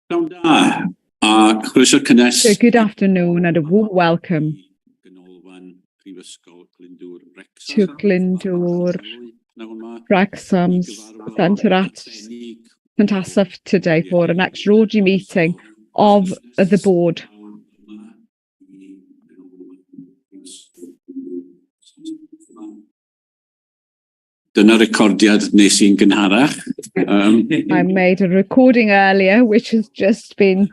Pnawn da, a chroeso cynnes. So good afternoon and a warm welcome to Glyndŵr Wrexham's Centre at Fantastic today for an extraordinary meeting of the board. Dyna recordiad nes i'n gynharach. I made a recording earlier which has just been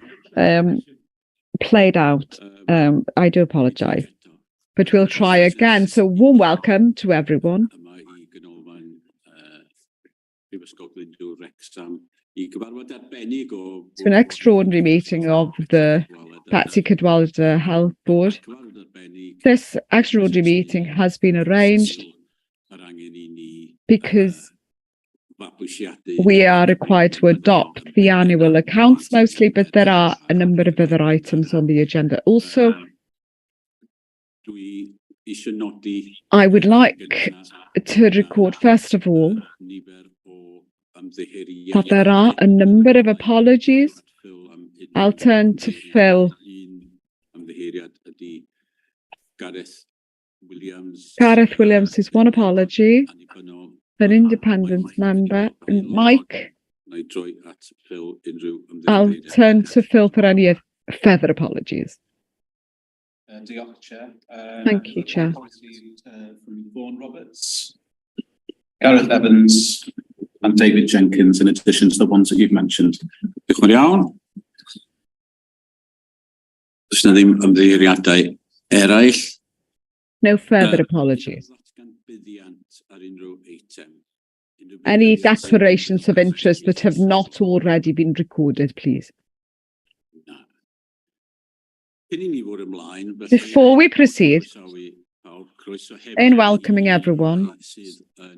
played out. I do apologise, but we'll try again. So warm welcome to everyone. To an extraordinary meeting of the Patsy Cadwaladr Health Board. This extraordinary meeting has been arranged because we are required to adopt the annual accounts mostly, but there are a number of other items on the agenda. Also, I would like to record, first of all, that there are a number of apologies. I'll turn to Phil. Gareth Williams is one apology. An independent member. And Mike. I'll turn to Phil for any further apologies. Thank you, Chair. From Vaughan Roberts, Gareth Evans and David Jenkins, in addition to the ones that you've mentioned. Diolch yn iawn. Does na ddim ymddiheuriadau eraill. No further apologies. Any declarations of interest that have not already been recorded, please. Before we proceed, in welcoming everyone,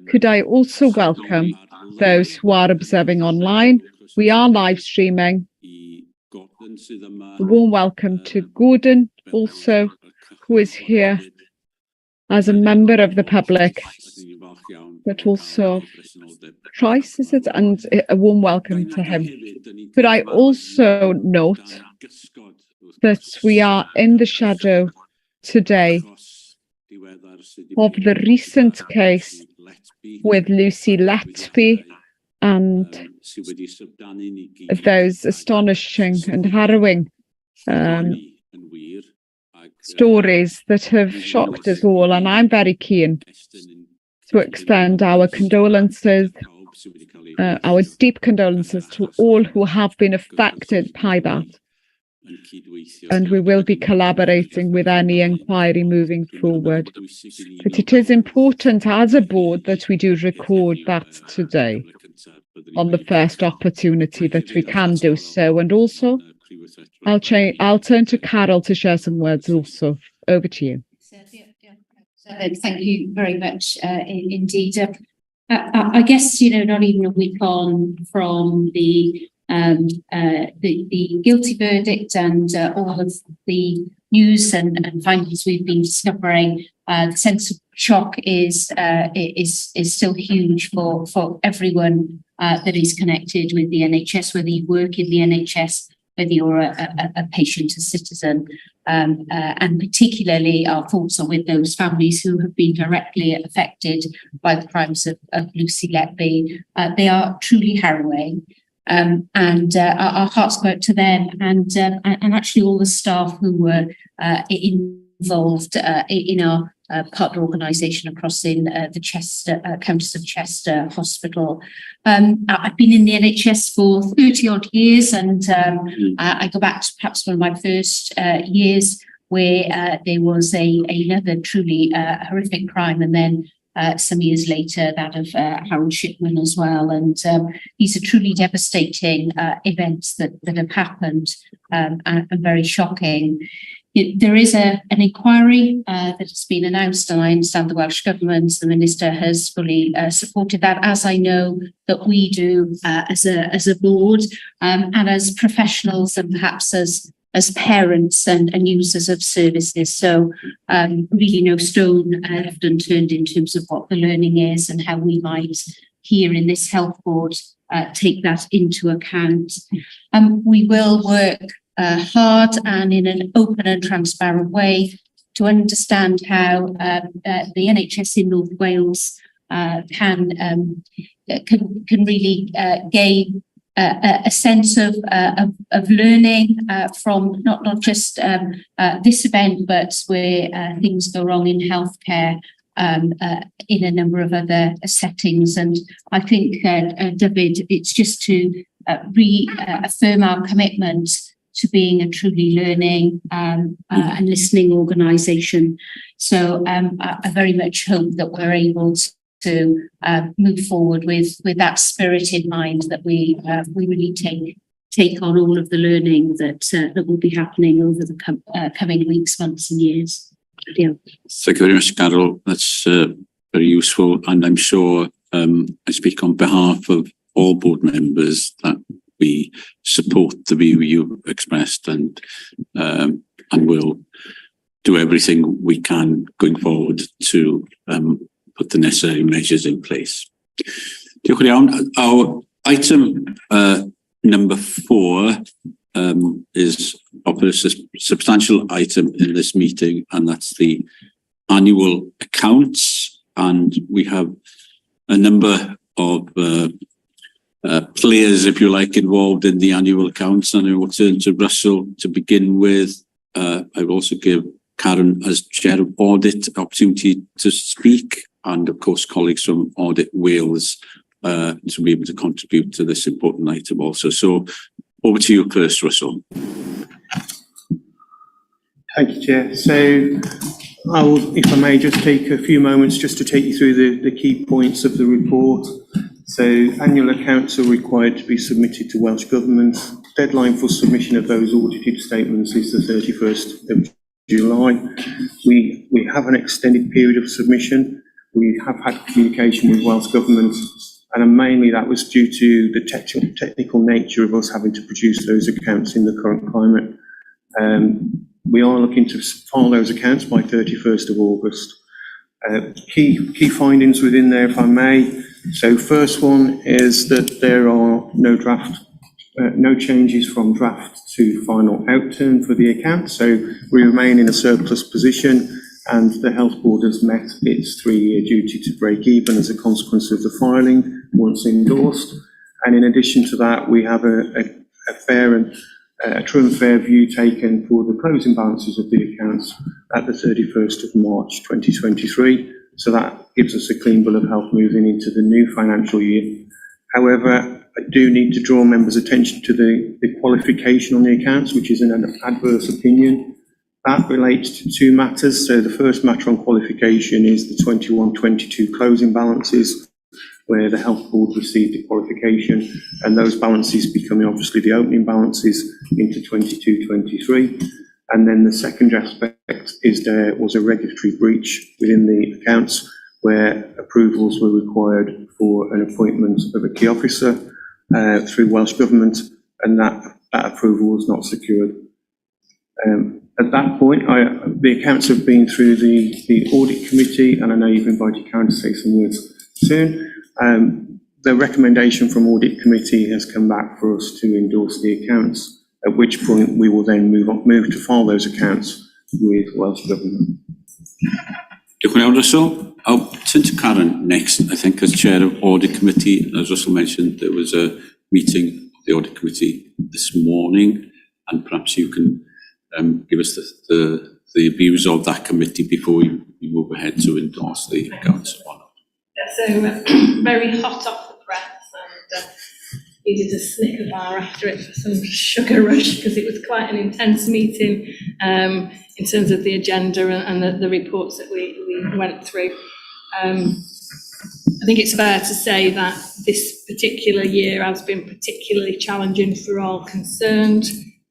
could I also welcome those who are observing online? We are live streaming. A warm welcome to Gordon, also, who is here as a member of the public, but also Price, is it? And a warm welcome to him. Could I also note that we are in the shadow today of the recent case with Lucy Letby and those astonishing and harrowing stories that have shocked us all, and I'm very keen to extend our condolences, our deep condolences to all who have been affected by that. And we will be collaborating with any inquiry moving forward. But it is important as a board that we do record that today on the first opportunity that we can do so. And also, I'll turn to Carol to share some words also. Over to you. Thank you very much indeed. I guess, not even a week on from the guilty verdict and all of the news and findings we've been discovering, the sense of shock is still huge for everyone that is connected with the NHS, whether you work in the NHS, whether you're a patient, a citizen, and particularly our thoughts are with those families who have been directly affected by the crimes of Lucy Letby. They are truly harrowing, and our hearts go out to them and actually all the staff who were involved in our partner organisation across in the Chester, Countess of Chester Hospital. I've been in the NHS for 30 odd years, and I go back to perhaps one of my first years where there was another truly horrific crime, and then some years later that of Harold Shipman as well. And these are truly devastating events that have happened and very shocking. There is an inquiry that has been announced, and I understand the Welsh Government, the Minister, has fully supported that, as I know that we do as a board and as professionals and perhaps as parents and users of services. So really no stone left unturned in terms of what the learning is and how we might here in this health board take that into account. We will work hard and in an open and transparent way to understand how the NHS in North Wales can really gain a sense of learning from not just this event, but where things go wrong in healthcare in a number of other settings. And I think, David, it's just to reaffirm our commitment to being a truly learning and listening organisation. So I very much hope that we're able to move forward with that spirit in mind, that we really take on all of the learning that will be happening over the coming weeks, months and years. Yeah. Thank you very much, Carol. That's very useful, and I'm sure I speak on behalf of all board members that we support the view you expressed, and will do everything we can going forward to put the necessary measures in place. Diolch yn iawn. Our item number 4 is a substantial item in this meeting, and that's the annual accounts. And we have a number of players, if you like, involved in the annual accounts. And I will turn to Russell to begin with. I've also give Karen, as Chair of Audit, opportunity to speak, and of course colleagues from Audit Wales to be able to contribute to this important item also. So over to you first, Russell. Thank you, Chair. So I will, if I may, just take a few moments just to take you through the key points of the report. So annual accounts are required to be submitted to Welsh Government. Deadline for submission of those audited statements is the 31st of July. We have an extended period of submission. We have had communication with Welsh Government, and mainly that was due to the technical nature of us having to produce those accounts in the current climate. We are looking to file those accounts by 31st of August. Key findings within there, if I may. So first one is that there are no changes from draft to final outturn for the account. So we remain in a surplus position, and the Health Board has met its 3-year duty to break even as a consequence of the filing once endorsed. And in addition to that, we have a fair and true and fair view taken for the closing balances of the accounts at the 31st of March 2023. So that gives us a clean bill of health moving into the new financial year. However, I do need to draw members' attention to the qualification on the accounts, which is an adverse opinion. That relates to 2 matters. So the first matter on qualification is the 21-22 closing balances, where the Health Board received the qualification, and those balances becoming obviously the opening balances into 22-23. And then the second aspect is there was a regulatory breach within the accounts where approvals were required for an appointment of a key officer through Welsh Government, and that approval was not secured. At that point, the accounts have been through the audit committee, and I know you've invited Karen to say some words soon. The recommendation from audit committee has come back for us to endorse the accounts, at which point we will then move to file those accounts with Welsh Government. Diolch yn iawn, Russell. I'll turn to Karen next, I think, as Chair of Audit Committee. As Russell mentioned, there was a meeting of the Audit Committee this morning, and perhaps you can give us the views of that committee before we move ahead to endorse the accounts. Yeah, so very hot off the press, and needed a Snicker bar after it for some sugar rush, because it was quite an intense meeting in terms of the agenda and the reports that we went through. I think it's fair to say that this particular year has been particularly challenging for all concerned,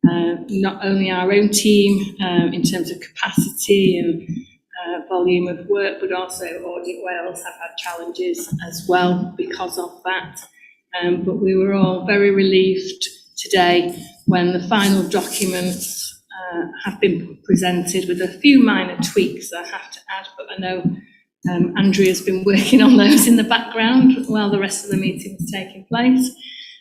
not only our own team in terms of capacity and volume of work, but also Audit Wales have had challenges as well because of that. But we were all very relieved today when the final documents have been presented with a few minor tweaks I have to add, but I know Andrea's been working on those in the background while the rest of the meeting was taking place.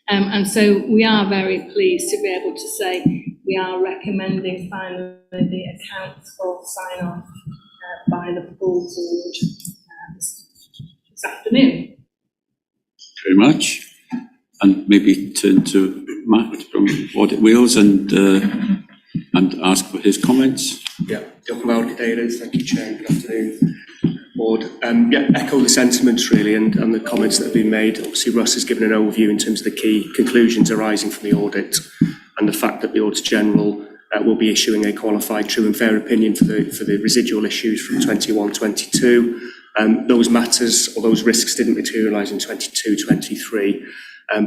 And so we are very pleased to be able to say we are recommending finally the accounts for sign-off by the full board this afternoon. Very much. And maybe turn to Matt from Audit Wales and ask for his comments. Yeah, diolch yn fawr Cadeirydd. Thank you, Chair. Good afternoon, Board. Echo the sentiments really and the comments that have been made. Obviously, Russ has given an overview in terms of the key conclusions arising from the audit and the fact that the Auditor General will be issuing a qualified true and fair opinion for the residual issues from 21-22. Those matters or those risks didn't materialise in 22-23.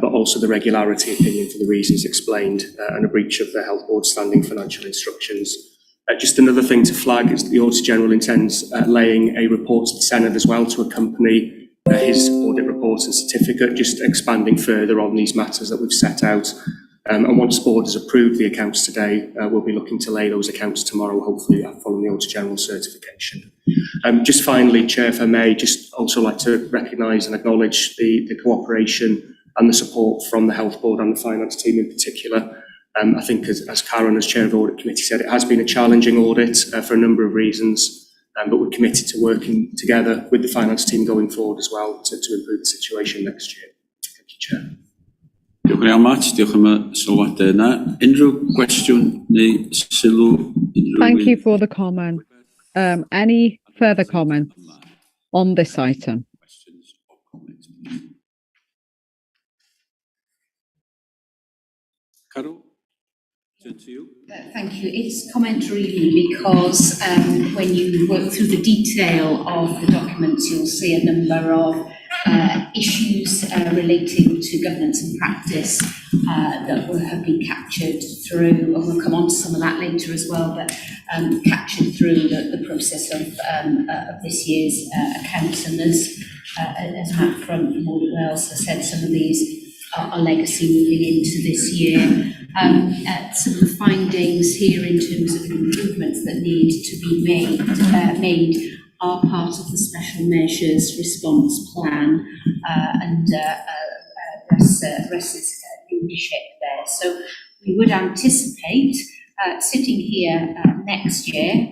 But also the regularity opinion for the reasons explained and a breach of the Health Board standing financial instructions. Just another thing to flag is that the Auditor General intends laying a report to the Senedd as well to accompany his audit report and certificate, just expanding further on these matters that we've set out. And once the Board has approved the accounts today, we'll be looking to lay those accounts tomorrow, hopefully following the Auditor General certification. Just finally, Chair, if I may, just also like to recognise and acknowledge the cooperation and the support from the Health Board and the Finance team in particular. I think as Karen, as Chair of the Audit Committee, said, it has been a challenging audit for a number of reasons, but we're committed to working together with the Finance team going forward as well to improve the situation next year. Thank you, Chair. Diolch yn fawr, Matt. Diolch am y sylwadau yna. Unrhyw gwestiwn neu sylw? Thank you for the comment. Any further comments on this item? Carol, turn to you. Thank you. It's comment really because when you work through the detail of the documents, you'll see a number of issues relating to governance and practice that will have been captured through, and we'll come on to some of that later as well, but captured through the process of this year's accounts. And as Matt from Audit Wales has said, some of these are legacy moving into this year. Some of the findings here in terms of improvements that need to be made are part of the special measures response plan and Russ's leadership there. So we would anticipate sitting here next year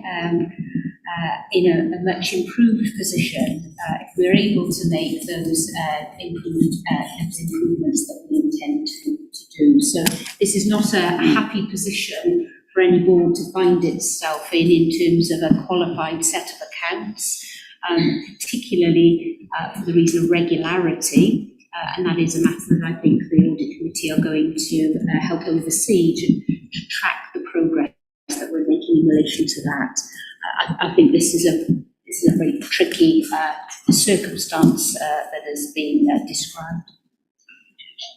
in a much improved position if we're able to make those improvements that we intend to do. So this is not a happy position for any board to find itself in terms of a qualified set of accounts, particularly for the reason of regularity, and that is a matter that I think the Audit Committee are going to help oversee to track the progress that we're making in relation to that. I think this is a very tricky circumstance that has been described.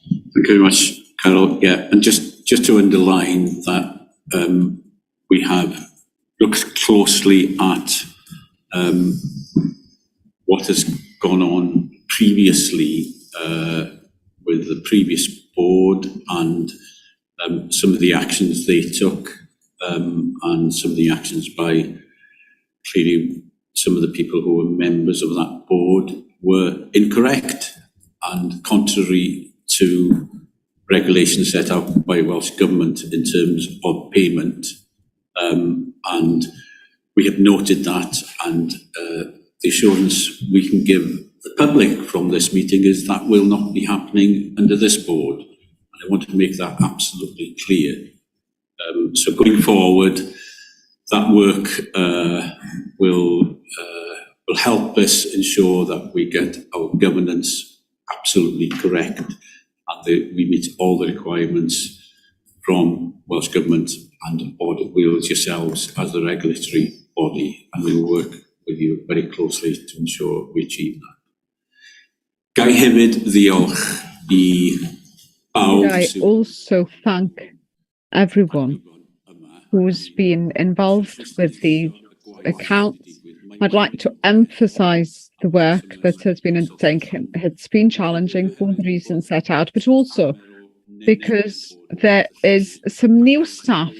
Thank you very much, Carol. Yeah, and just to underline that we have looked closely at what has gone on previously with the previous board and some of the actions they took and some of the actions by clearly some of the people who were members of that board were incorrect and contrary to regulations set out by Welsh Government in terms of payment. And we have noted that, and the assurance we can give the public from this meeting is that will not be happening under this board. And I want to make that absolutely clear. So going forward, that work will help us ensure that we get our governance absolutely correct and that we meet all the requirements from Welsh Government and Audit Wales, yourselves as the regulatory body, and we will work with you very closely to ensure we achieve that. Gai hefyd ddiolch I bawb. I also thank everyone who's been involved with the accounts. I'd like to emphasise the work that has been undertaken. It's been challenging for the reasons set out, but also because there is some new staff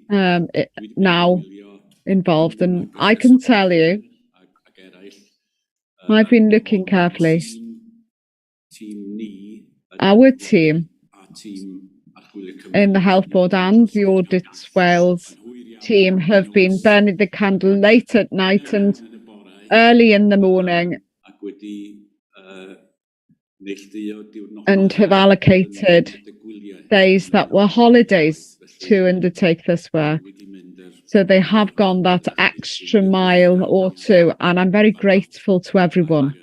now involved, and I can tell you I've been looking carefully. Our team in the Health Board and the Audit Wales team have been burning the candle late at night and early in the morning and have allocated days that were holidays to undertake this work. So they have gone that extra mile or two, and I'm very grateful to everyone.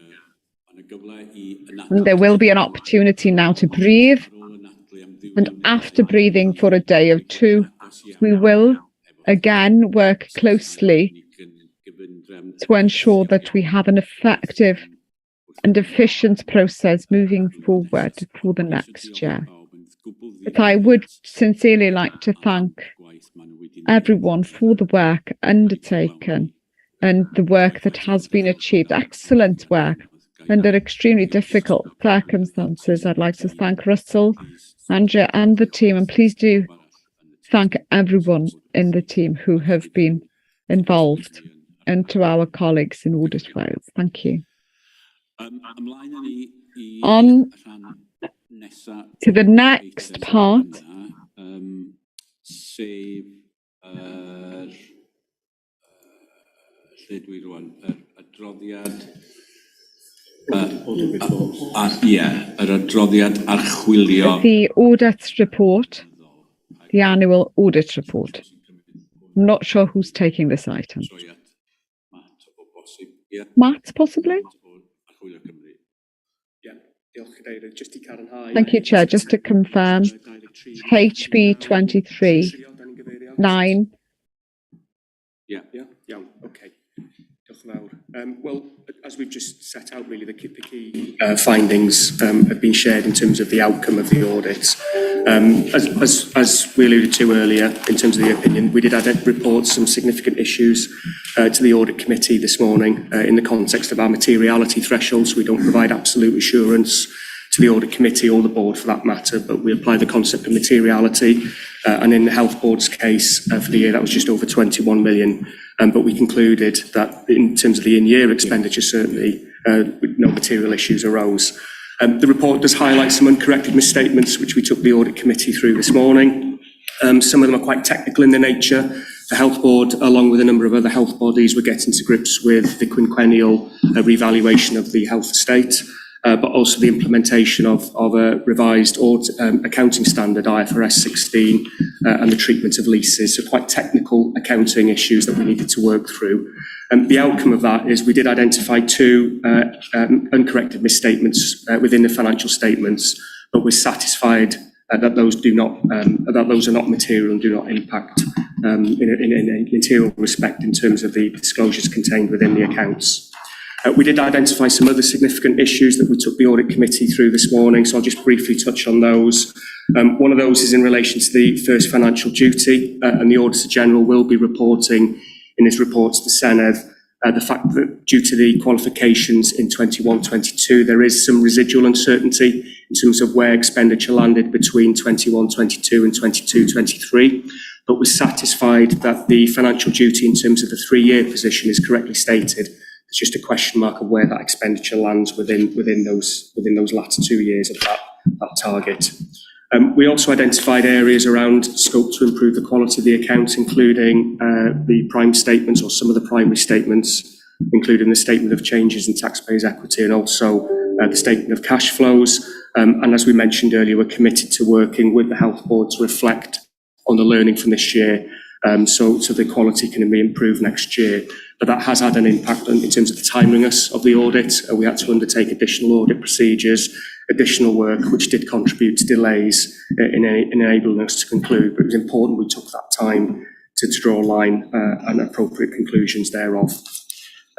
And there will be an opportunity now to breathe. And after breathing for a day or two, we will again work closely to ensure that we have an effective and efficient process moving forward for the next year. But I would sincerely like to thank everyone for the work undertaken and the work that has been achieved. Excellent work under extremely difficult circumstances. I'd like to thank Russell, Andrea and the team, and please do thank everyone in the team who have been involved, and to our colleagues in Audit Wales. Thank you. On to the next part. The audit report, the annual audit report. I'm not sure who's taking this item. Matt, possibly? Thank you, Chair. Just to confirm, HB 23/9. Okay. Well, as we've just set out, really, the key findings have been shared in terms of the outcome of the audit. As we alluded to earlier, in terms of the opinion, we did report some significant issues to the audit committee this morning in the context of our materiality thresholds. We don't provide absolute assurance to the audit committee or the board for that matter, but we apply the concept of materiality. And in the Health Board's case for the year, that was just over 21 million. But we concluded that in terms of the in-year expenditure, certainly no material issues arose. The report does highlight some uncorrected misstatements, which we took the audit committee through this morning. Some of them are quite technical in their nature. The Health Board, along with a number of other health bodies, were getting to grips with the quinquennial revaluation of the health estate, but also the implementation of a revised accounting standard, IFRS 16, and the treatment of leases. So quite technical accounting issues that we needed to work through. And the outcome of that is we did identify two uncorrected misstatements within the financial statements, but we're satisfied that those are not material and do not impact in a material respect in terms of the disclosures contained within the accounts. We did identify some other significant issues that we took the audit committee through this morning, so I'll just briefly touch on those. One of those is in relation to the first financial duty, and the Auditor General will be reporting in his report to the Senedd the fact that due to the qualifications in 21-22, there is some residual uncertainty in terms of where expenditure landed between 21-22 and 22-23. But we're satisfied that the financial duty in terms of the 3-year position is correctly stated. It's just a question mark of where that expenditure lands within those latter 2 years of that target. We also identified areas around scope to improve the quality of the accounts, including the prime statements or some of the primary statements, including the statement of changes in taxpayers' equity and also the statement of cash flows. And as we mentioned earlier, we're committed to working with the Health Board to reflect on the learning from this year, so the quality can be improved next year. But that has had an impact in terms of the timeliness of the audit. We had to undertake additional audit procedures, additional work, which did contribute to delays in enabling us to conclude. But it was important we took that time to draw a line and appropriate conclusions thereof.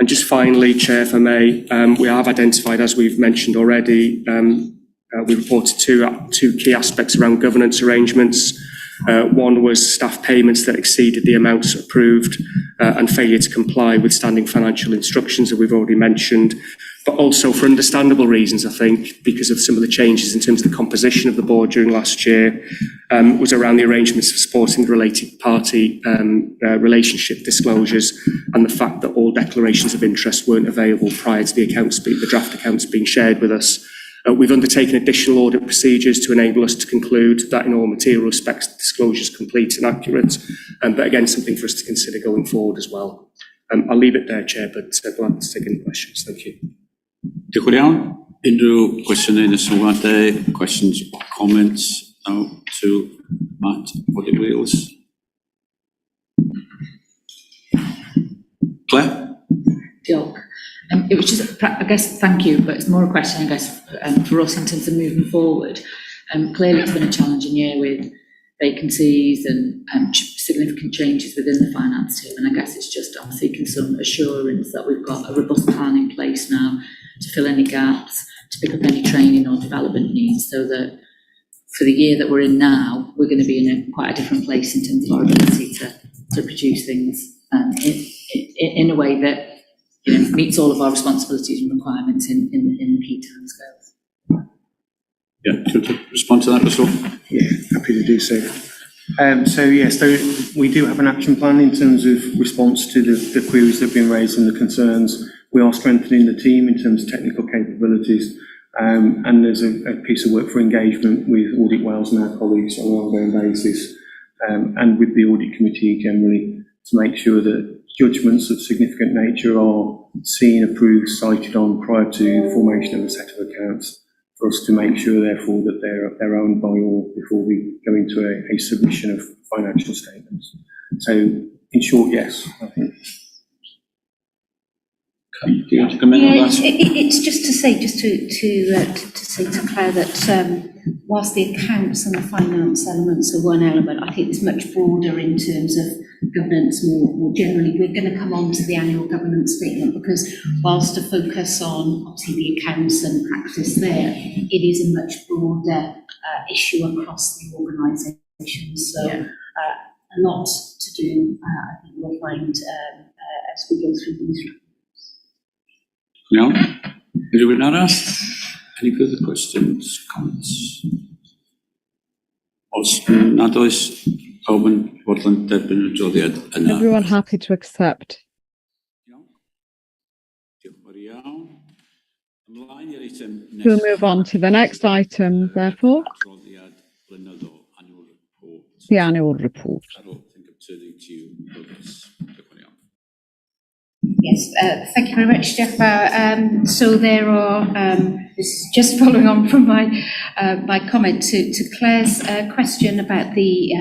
And just finally, Chair, if I may, we have identified, as we've mentioned already, we reported two key aspects around governance arrangements. One was staff payments that exceeded the amounts approved and failure to comply with standing financial instructions that we've already mentioned. but also for understandable reasons, I think, because of some of the changes in terms of the composition of the board during last year, was around the arrangements for supporting the related party relationship disclosures and the fact that all declarations of interest weren't available prior to the draft accounts being shared with us. We've undertaken additional audit procedures to enable us to conclude that in all material respects the disclosure is complete and accurate, but again something for us to consider going forward as well. I'll leave it there, Chair, but glad to take any questions. Thank you. Diolch yn iawn. Unrhyw gwestiynau neu sylwadau, questions or comments now to Matt Body Wheels? Claire? Diolch. It was just, I guess, thank you, but it's more a question, I guess, for us in terms of moving forward. Clearly, it's been a challenging year with vacancies and significant changes within the finance team, and I guess it's just I'm seeking some assurance that we've got a robust plan in place now to fill any gaps, to pick up any training or development needs, so that for the year that we're in now, we're going to be in quite a different place in terms of our ability to produce things in a way that meets all of our responsibilities and requirements in the key timescales. Yeah, could you respond to that, Russell? Yeah, happy to do so. So we do have an action plan in terms of response to the queries that have been raised and the concerns. We are strengthening the team in terms of technical capabilities, and there's a piece of work for engagement with Audit Wales and our colleagues on an ongoing basis, and with the audit committee generally, to make sure that judgments of significant nature are seen, approved, cited on prior to formation of a set of accounts, for us to make sure, therefore, that they're owned by all before we go into a submission of financial statements. So, in short, yes, I think. Do you want to comment on that? It's just to say to Claire that whilst the accounts and the finance elements are one element, I think it's much broader in terms of governance more generally. We're going to come on to the annual governance statement, because whilst a focus on obviously the accounts and practice there, it is a much broader issue across the organisation. So a lot to do, I think we'll find as we go through these. No? Rhywun arall? Any further questions, comments? Os nad oes pawb yn fodlon derbyn y adroddiad yna. Everyone happy to accept? Diolch yn fawr iawn. Ymlaen i'r eitem nesaf. We'll move on to the next item, therefore. Adroddiad blynyddol, annual report. The annual report. Carol, I think I'm turning to you for this. Diolch yn iawn. Yes, thank you very much, Jeff. So there are, this is just following on from my comment to Claire's question about the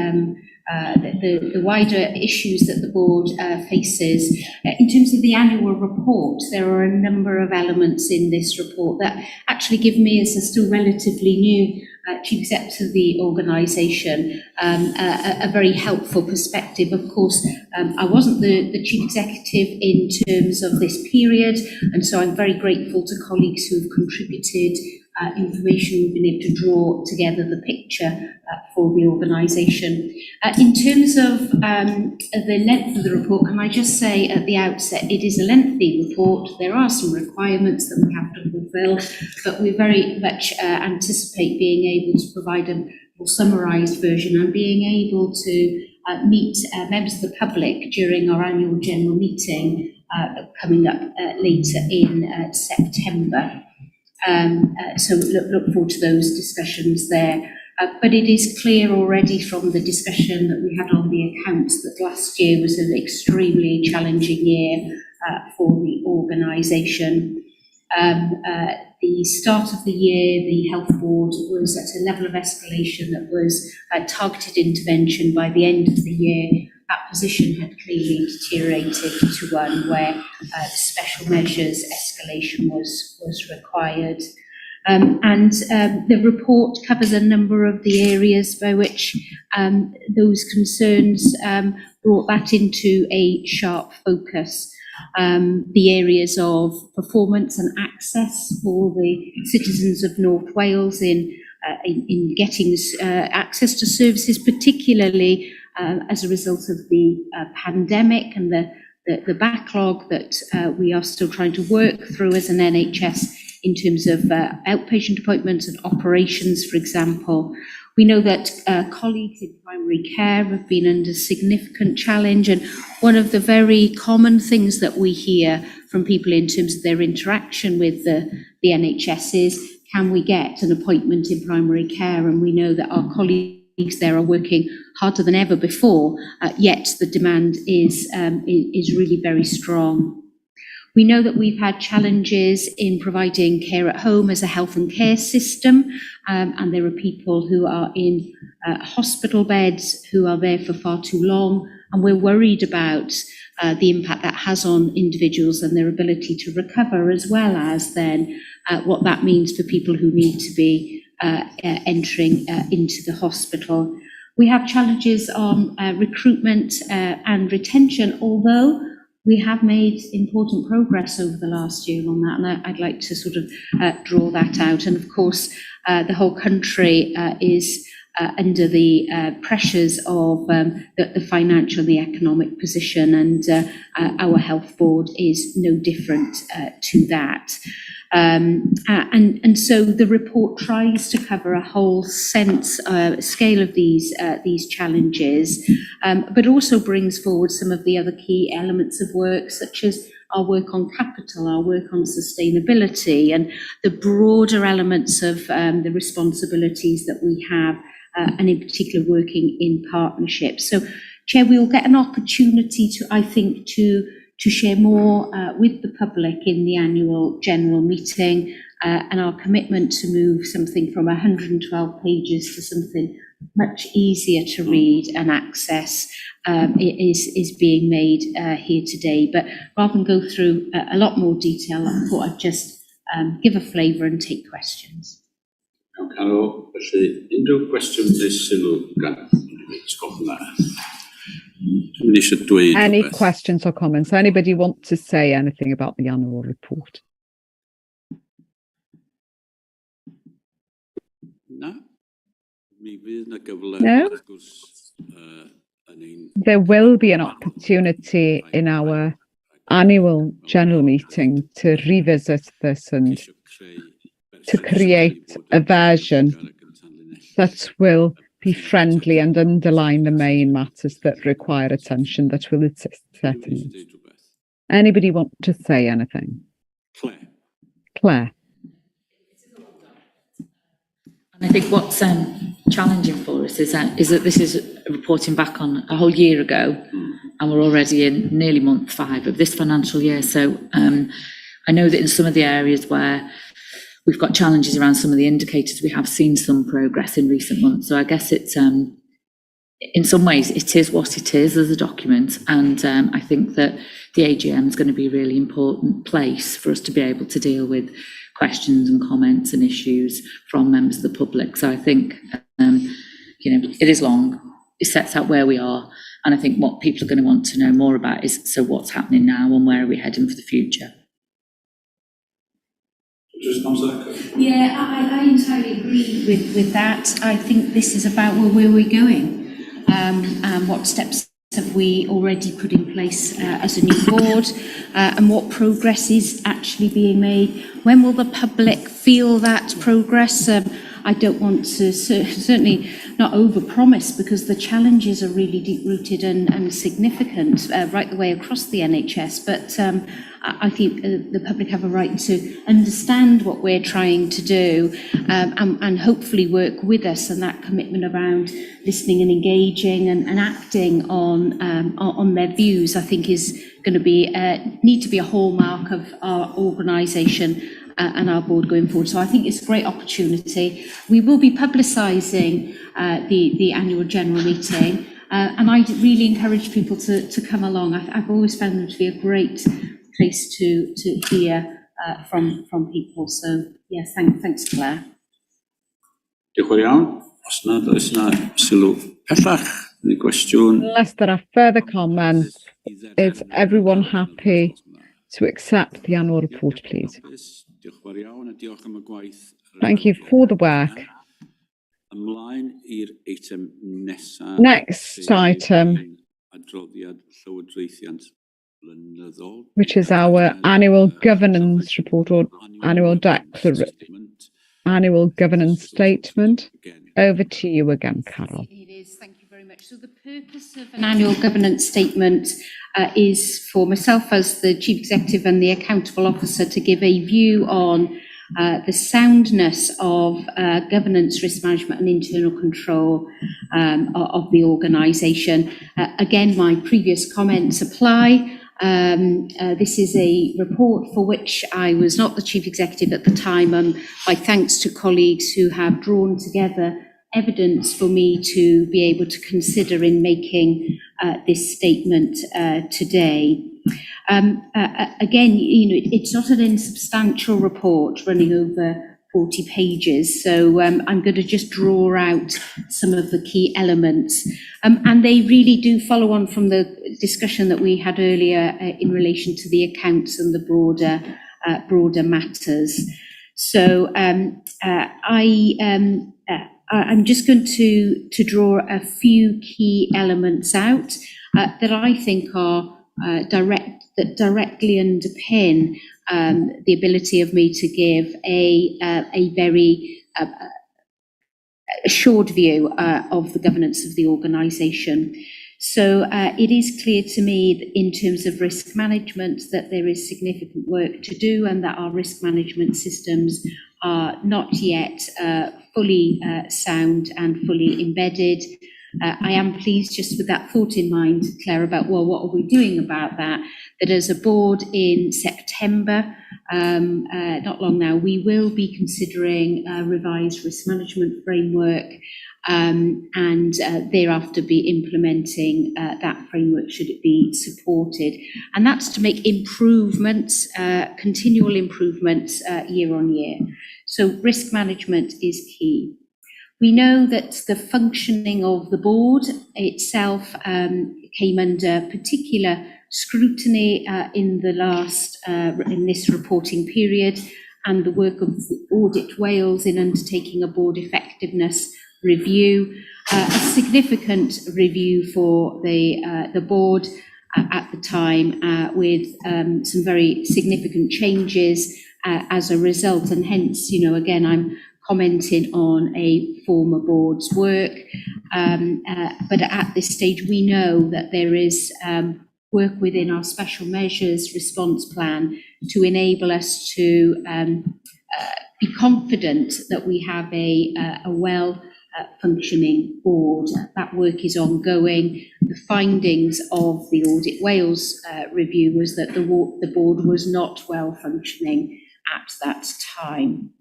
wider issues that the board faces. In terms of the annual report, there are a number of elements in this report that actually give me, as a still relatively new Chief Executive of the organisation, a very helpful perspective. Of course, I wasn't the Chief Executive in terms of this period, and so I'm very grateful to colleagues who have contributed information. We've been able to draw together the picture for the organisation. In terms of the length of the report, can I just say at the outset, it is a lengthy report. There are some requirements that we have to fulfil, but we very much anticipate being able to provide a more summarised version and being able to meet members of the public during our annual general meeting coming up later in September. So look forward to those discussions there. But it is clear already from the discussion that we had on the accounts that last year was an extremely challenging year for the organisation. The start of the year, the health board was at a level of escalation that was targeted intervention. By the end of the year, that position had clearly deteriorated to one where special measures escalation was required. And the report covers a number of the areas by which those concerns brought that into a sharp focus. The areas of performance and access for the citizens of North Wales in getting access to services, particularly as a result of the pandemic and the the backlog that we are still trying to work through as an NHS in terms of outpatient appointments and operations, for example. We know that colleagues in primary care have been under significant challenge, and one of the very common things that we hear from people in terms of their interaction with the NHS is, can we get an appointment in primary care? And we know that our colleagues there are working harder than ever before, yet the demand is really very strong. We know that we've had challenges in providing care at home as a health and care system, and there are people who are in hospital beds who are there for far too long, and we're worried about the impact that has on individuals and their ability to recover, as well as then what that means for people who need to be entering into the hospital. We have challenges on recruitment and retention, although we have made important progress over the last year on that, and I'd like to sort of draw that out. And of course, the whole country is under the pressures of the financial and the economic position, and our health board is no different to that. And so the report tries to cover a whole scale of these challenges, but also brings forward some of the other key elements of work, such as our work on capital, our work on sustainability, and the broader elements of the responsibilities that we have, and in particular working in partnerships. So, Chair, we will get an opportunity to, I think, to share more with the public in the annual general meeting, and our commitment to move something from 112 pages to something much easier to read and access is being made here today. But rather than go through a lot more detail, I thought I'd just give a flavour and take questions. Carol, felly unrhyw cwestiwn neu sylw gan atgoffa. Dwi'n eisiau dweud Any rhywbeth. questions or comments? Anybody want to say anything about the annual report? Na? Mi fydd na gyfle No? wrth gwrs, yn ein There will be an opportunity in our annual general meeting to revisit this and ceisio creu to create a version that will be friendly and underline the main matters that require attention that will assist settings. Anybody want to say anything? Claire? And I think what's challenging for us is that this is reporting back on a whole year ago, and we're already in nearly month 5 of this financial year. So I know that in some of the areas where we've got challenges around some of the indicators, we have seen some progress in recent months. So I guess it's, in some ways, it is what it is as a document. And I think that the AGM is going to be a really important place for us to be able to deal with questions and comments and issues from members of the public. So I think, it is long. It sets out where we are. And I think what people are going to want to know more about is, so what's happening now and where are we heading for the future? Yeah, I entirely agree with that. I think this is about where we're going, and what steps have we already put in place as a new board, and what progress is actually being made. When will the public feel that progress? I don't want to certainly not overpromise, because the challenges are really deep-rooted and significant right the way across the NHS. But I think the public have a right to understand what we're trying to do, and hopefully work with us. And that commitment around listening and engaging and acting on their views, I think, is going to be need to be a hallmark of our organisation and our board going forward. So I think it's a great opportunity. We will be publicising the annual general meeting, and I really encourage people to come along. I've always found them to be a great place to hear from people. So yes, thanks Claire. Diolch yn iawn. Oes na sylw pellach neu gwestiwn? Unless there are further comments, is everyone happy to accept the annual report, please? Diolch yn iawn a diolch am y gwaith. Thank you for the work. Ymlaen i'r eitem nesaf. Next item Adroddiad Llywodraethiant which is our annual governance report or annual governance statement. Over to you again, Carol. It is. Thank you very much. So the purpose of an annual governance statement is for myself as the Chief Executive and the Accountable Officer to give a view on the soundness of governance, risk management and internal control of the organisation. Again, my previous comments apply. This is a report for which I was not the Chief Executive at the time. My thanks to colleagues who have drawn together evidence for me to be able to consider in making this statement today. Again, it's not an insubstantial report running over 40 pages, so I'm going to just draw out some of the key elements. And they really do follow on from the discussion that we had earlier in relation to the accounts and the broader matters. So I'm just going to draw a few key elements out that I think are that directly underpin the ability of me to give a very assured view of the governance of the organisation. So it is clear to me that in terms of risk management that there is significant work to do and that our risk management systems are not yet fully sound and fully embedded. I am pleased, just with that thought in mind, Claire, about, well, what are we doing about that? That as a board in September, not long now, we will be considering a revised risk management framework and thereafter be implementing that framework should it be supported. And that's to make improvements, continual improvements year on year. So risk management is key. We know that the functioning of the board itself came under particular scrutiny in this reporting period, and the work of Audit Wales in undertaking a board effectiveness review, a significant review for the board at the time, with some very significant changes as a result, and hence, again, I'm commenting on a former board's work, but at this stage we know that there is work within our special measures response plan to enable us to be confident that we have a well functioning board. That work is ongoing. The findings of the Audit Wales review was that the board was not well functioning at that time.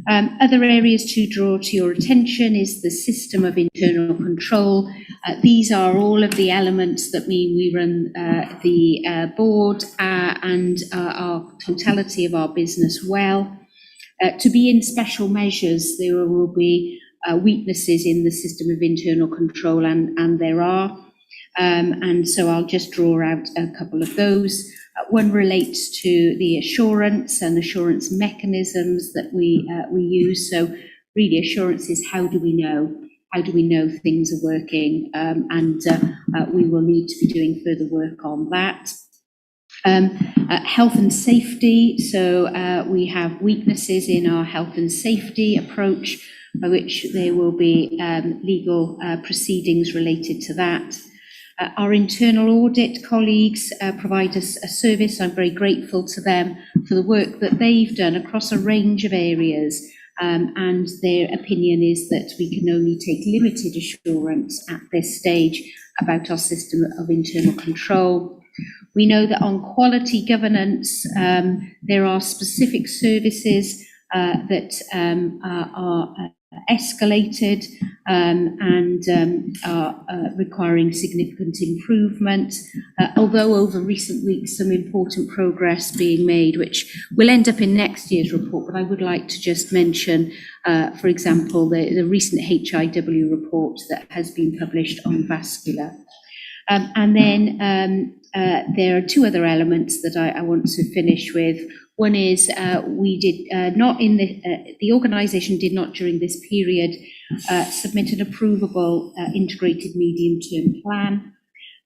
Other areas to draw to your attention is the system of internal control. These are all of the elements that mean we run the board and our totality of our business well. To be in special measures, there will be weaknesses in the system of internal control, and there are. And so I'll just draw out a couple of those. One relates to the assurance and assurance mechanisms that we use. So really assurance is how do we know things are working, and we will need to be doing further work on that. Health and safety. So we have weaknesses in our health and safety approach, by which there will be legal proceedings related to that. Our internal audit colleagues provide us a service. I'm very grateful to them for the work that they've done across a range of areas, and their opinion is that we can only take limited assurance at this stage about our system of internal control. We know that on quality governance, there are specific services that are escalated and are requiring significant improvement, although over recent weeks some important progress being made, which will end up in next year's report. But I would like to just mention, for example, the recent HIW report that has been published on vascular. And then there are two other elements that I want to finish with. One is we did not in the organisation did not during this period submit an approvable integrated medium-term plan.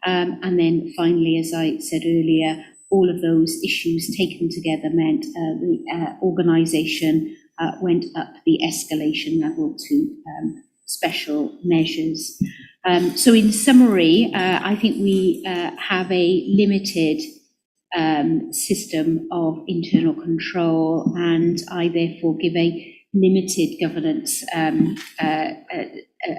And then finally, as I said earlier, all of those issues taken together meant the organisation went up the escalation level to special measures. So in summary, I think we have a limited system of internal control, and I therefore give a limited governance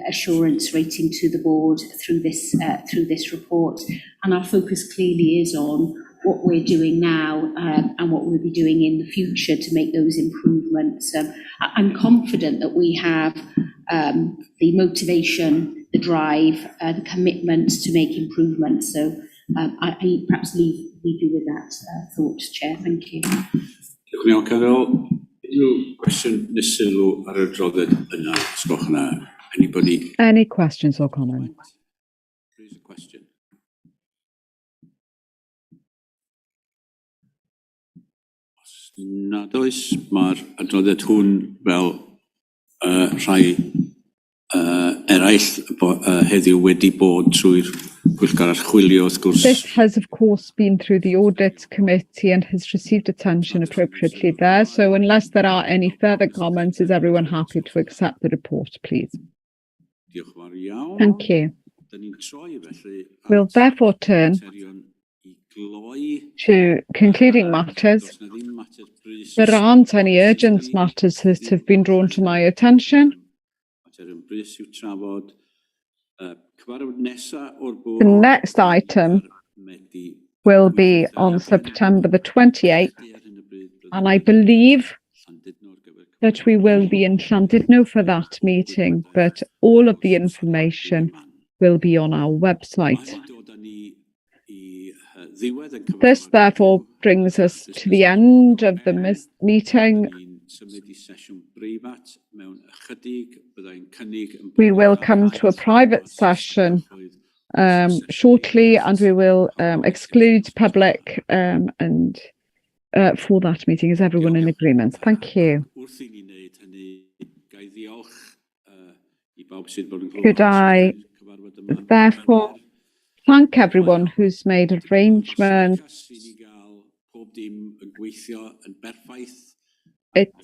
assurance rating to the board through this report. And our focus clearly is on what we're doing now and what we'll be doing in the future to make those improvements. I'm confident that we have the motivation, the drive, and commitment to make improvements. So I perhaps leave you with that thought, Chair. Thank you. Diolch yn iawn, Carol. Unrhyw cwestiwn neu sylw ar y droddiad yna, sgwch yna. Anybody? Any questions or comments? Raise a question. Os nad oes, mae'r adroddiad hwn fel rhai eraill heddiw wedi bod trwy'r Pwyllgor Archwilio wrth gwrs. This has, of course, been through the Audit Committee and has received attention appropriately there. So unless there are any further comments, is everyone happy to accept the report, please? Diolch yn fawr iawn. Thank you. Dan ni'n troi felly We'll therefore turn materion I gloi. to concluding matters. Does na ddim mater brys. There aren't any urgent matters that have been drawn to my attention. Materion brys i'w trafod. Cyfarfod nesa o'r bwrdd. The next item will be on September the 28th, and I believe that we will be in Llandudno for that meeting, but all of the information will be on our website. This therefore brings us to the end of the meeting. We will come to a private session shortly, and we will exclude public and for that meeting. Is everyone in agreement? Thank you. Could I therefore thank everyone who's made arrangements? It's